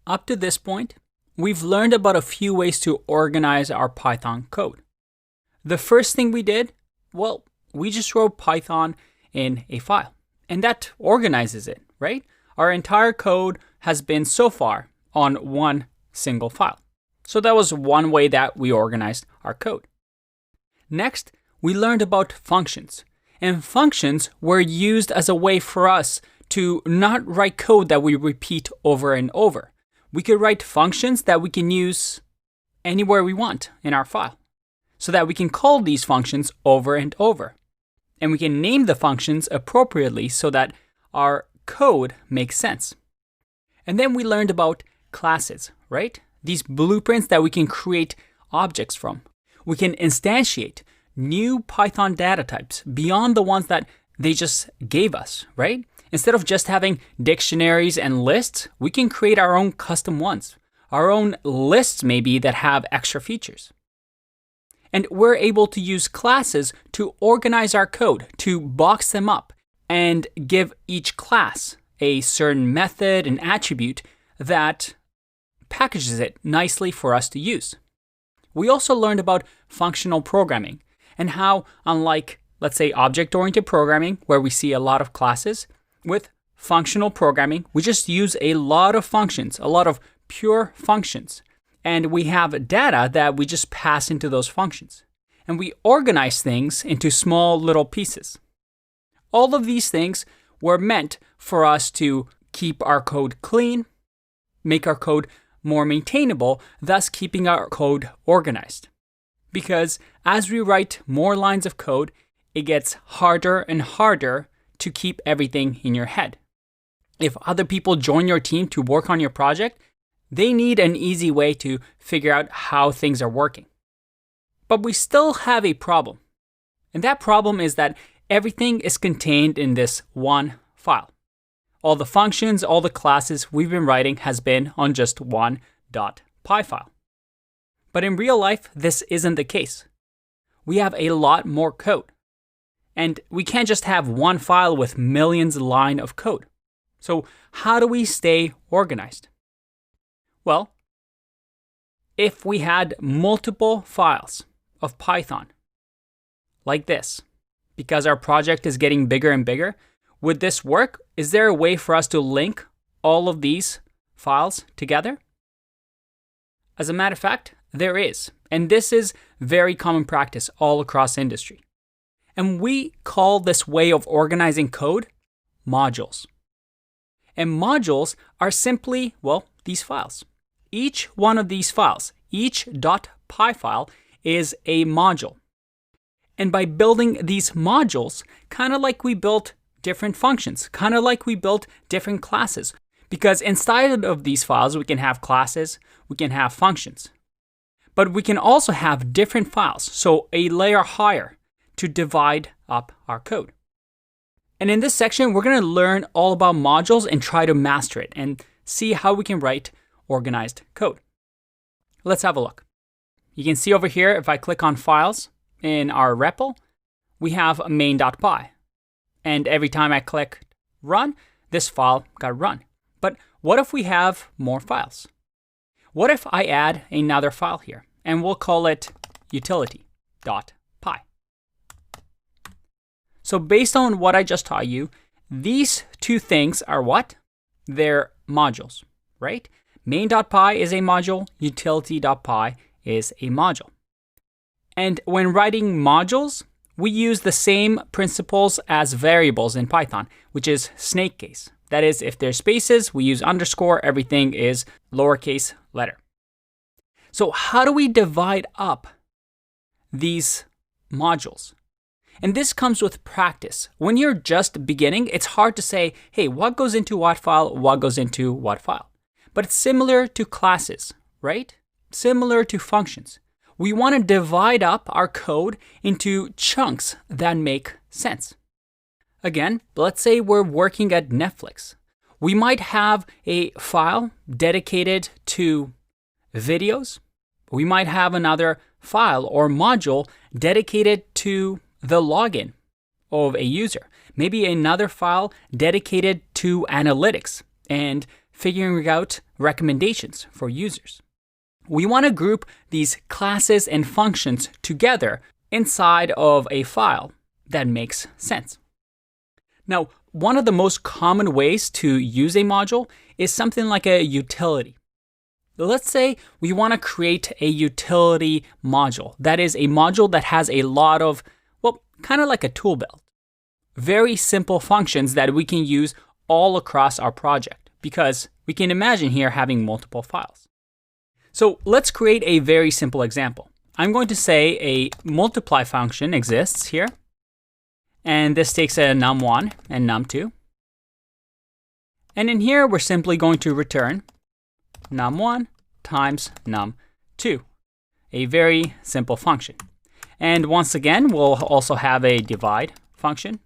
Up to this point, we've learned about a few ways to organize our Python code. The first thing we did, well, we just wrote Python in a file, and that organizes it, right? Our entire code has been so far on one single file. So that was one way that we organized our code. Next, we learned about functions. And functions were used as a way for us to not write code that we repeat over and over. We could write functions that we can use anywhere we want in our file, so that we can call these functions over and over. And we can name the functions appropriately so that our code makes sense. And then we learned about classes, right? These blueprints that we can create objects from. We can instantiate new Python data types beyond the ones that they just gave us, right? Instead of just having dictionaries and lists, we can create our own custom ones, our own lists maybe that have extra features. And we're able to use classes to organize our code, to box them up, and give each class a certain method and attribute that packages it nicely for us to use. We also learned about functional programming and how, unlike, let's say, object-oriented programming, where we see a lot of classes, with functional programming, we just use a lot of functions, a lot of pure functions. And we have data that we just pass into those functions. And we organize things into small little pieces. All of these things were meant for us to keep our code clean, make our code more maintainable, thus keeping our code organized. Because as we write more lines of code, it gets harder and harder to keep everything in your head. If other people join your team to work on your project, they need an easy way to figure out how things are working. But we still have a problem. And that problem is that everything is contained in this one file. All the functions, all the classes we've been writing has been on just one .py file. But in real life, this isn't the case. We have a lot more code. And we can't just have one file with millions of lines of code. So how do we stay organized? Well, if we had multiple files of Python, like this, because our project is getting bigger and bigger, would this work? Is there a way for us to link all of these files together? As a matter of fact, there is. And this is very common practice all across industry. And we call this way of organizing code modules. And modules are simply, well, these files. Each one of these files, each .py file is a module. And by building these modules, kind of like we built different functions, kind of like we built different classes, because inside of these files, we can have classes, we can have functions. But we can also have different files, so a layer higher, to divide up our code. And in this section, we're going to learn all about modules and try to master it and see how we can write organized code. Let's have a look. You can see over here, if I click on files in our REPL, we have main.py. And every time I click run, this file got run. But what if we have more files? What if I add another file here, and we'll call it utility.py. So based on what I just taught you, these two things are what? They're modules, right? Main.py is a module, utility.py is a module. And when writing modules, we use the same principles as variables in Python, which is snake case. That is, if there's spaces, we use underscore, everything is lowercase letter. So how do we divide up these modules? And this comes with practice. When you're just beginning, it's hard to say, hey, what goes into what file, what goes into what file? But it's similar to classes, right? Similar to functions. We want to divide up our code into chunks that make sense. Again, let's say we're working at Netflix. We might have a file dedicated to videos. We might have another file or module dedicated to the login of a user. Maybe another file dedicated to analytics and figuring out recommendations for users. We want to group these classes and functions together inside of a file that makes sense. Now, one of the most common ways to use a module is something like a utility. Let's say we want to create a utility module. That is a module that has a lot of, well, kind of like a tool belt. Very simple functions that we can use all across our project because we can imagine here having multiple files. So let's create a very simple example. I'm going to say a multiply function exists here. And this takes a num1 and num2. And in here, we're simply going to return num1 times num2, a very simple function. And once again, we'll also have a divide function.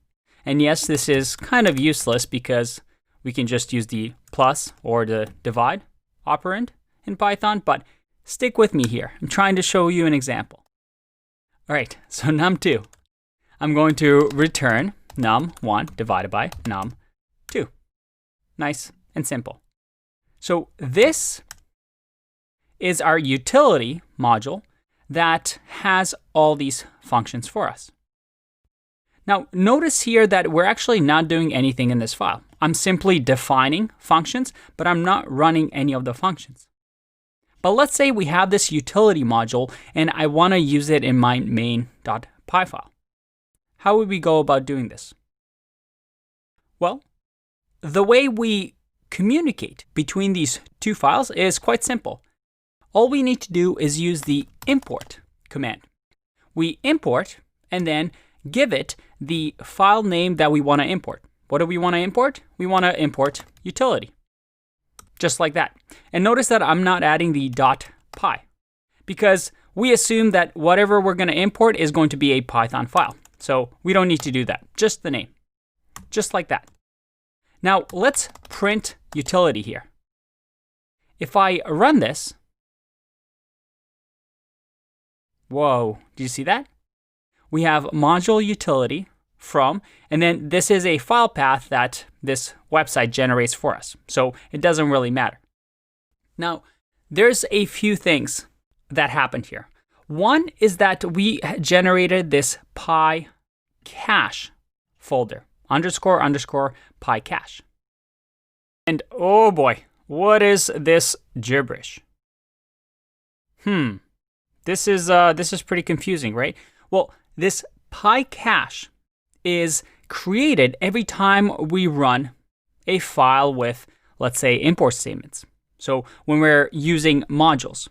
And yes, this is kind of useless because we can just use the plus or the divide operand in Python, but stick with me here. I'm trying to show you an example. All right, so num2. I'm going to return num1 divided by num2. Nice and simple. So this is our utility module that has all these functions for us. Now, notice here that we're actually not doing anything in this file. I'm simply defining functions, but I'm not running any of the functions. But let's say we have this utility module and I want to use it in my main.py file. How would we go about doing this? Well, the way we communicate between these two files is quite simple. All we need to do is use the import command. We import and then give it the file name that we want to import. What do we want to import? We want to import utility. Just like that. And notice that I'm not adding the .py because we assume that whatever we're going to import is going to be a Python file. So we don't need to do that, just the name, just like that. Now let's print utility here. If I run this, whoa, did you see that? We have module utility from, and then this is a file path that this website generates for us. So it doesn't really matter. Now, there's a few things that happened here. One is that we generated this PyCache folder, _ PyCache. And oh boy, what is this gibberish? This is pretty confusing, right? Well, this PyCache is created every time we run a file with, let's say, import statements. So when we're using modules.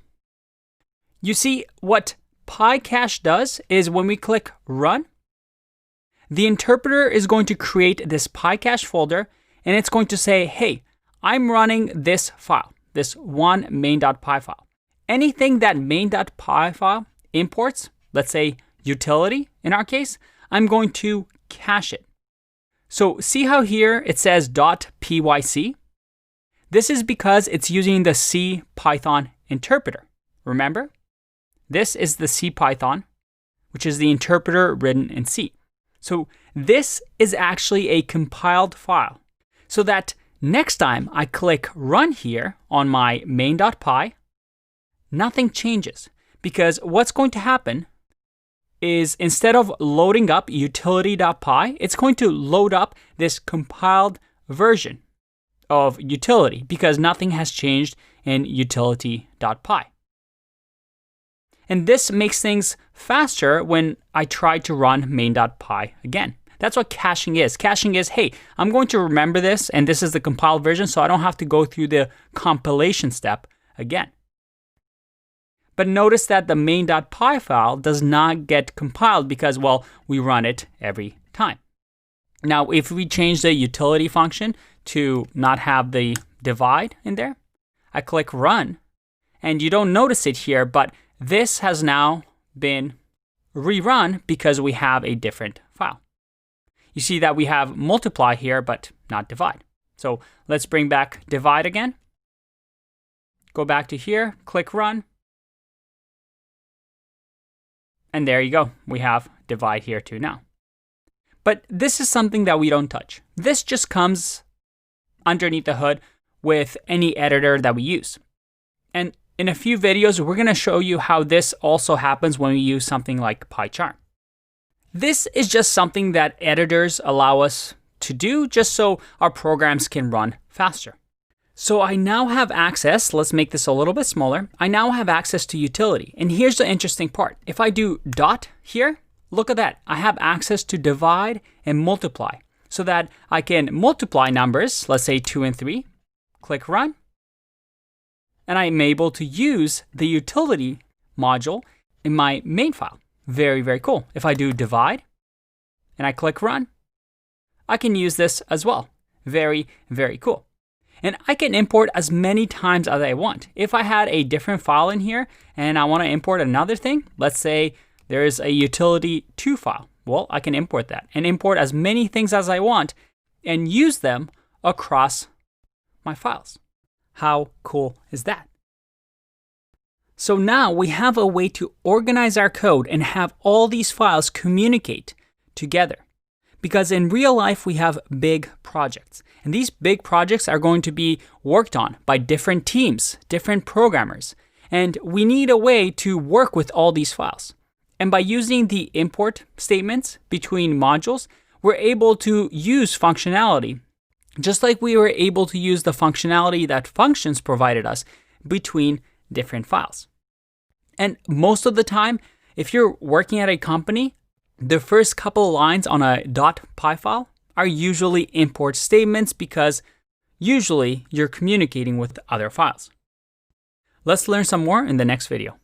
You see, what PyCache does is when we click run, the interpreter is going to create this PyCache folder and it's going to say, hey, I'm running this file, this one main.py file. Anything that main.py file imports, let's say utility in our case, I'm going to cache it. So see how here it says .pyc? This is because it's using the C Python interpreter. Remember? This is the C Python, which is the interpreter written in C. So this is actually a compiled file. So that next time I click run here on my main.py, nothing changes. Because what's going to happen is instead of loading up utility.py, it's going to load up this compiled version of utility because nothing has changed in utility.py. And this makes things faster when I try to run main.py again. That's what caching is. Caching is, hey, I'm going to remember this and this is the compiled version so I don't have to go through the compilation step again. But notice that the main.py file does not get compiled because, well, we run it every time. Now, if we change the utility function to not have the divide in there, I click run, and you don't notice it here, but this has now been rerun because we have a different file. You see that we have multiply here, but not divide. So let's bring back divide again. Go back to here, click run. And there you go. We have divide here too now. But this is something that we don't touch. This just comes underneath the hood with any editor that we use. And in a few videos, we're going to show you how this also happens when we use something like PyCharm. This is just something that editors allow us to do just so our programs can run faster. So I now have access, let's make this a little bit smaller. I now have access to utility. And here's the interesting part. If I do dot here, look at that. I have access to divide and multiply so that I can multiply numbers, let's say 2 and 3, click run. And I'm able to use the utility module in my main file. Very, very cool. If I do divide and I click run, I can use this as well. Very, very cool. And I can import as many times as I want. If I had a different file in here and I want to import another thing, let's say there's a utility2 file. Well, I can import that and import as many things as I want and use them across my files. How cool is that? So now we have a way to organize our code and have all these files communicate together. Because in real life, we have big projects. And these big projects are going to be worked on by different teams, different programmers. And we need a way to work with all these files. And by using the import statements between modules, we're able to use functionality, just like we were able to use the functionality that functions provided us between different files. And most of the time, if you're working at a company, the first couple of lines on a .py file are usually import statements because usually you're communicating with other files. Let's learn some more in the next video.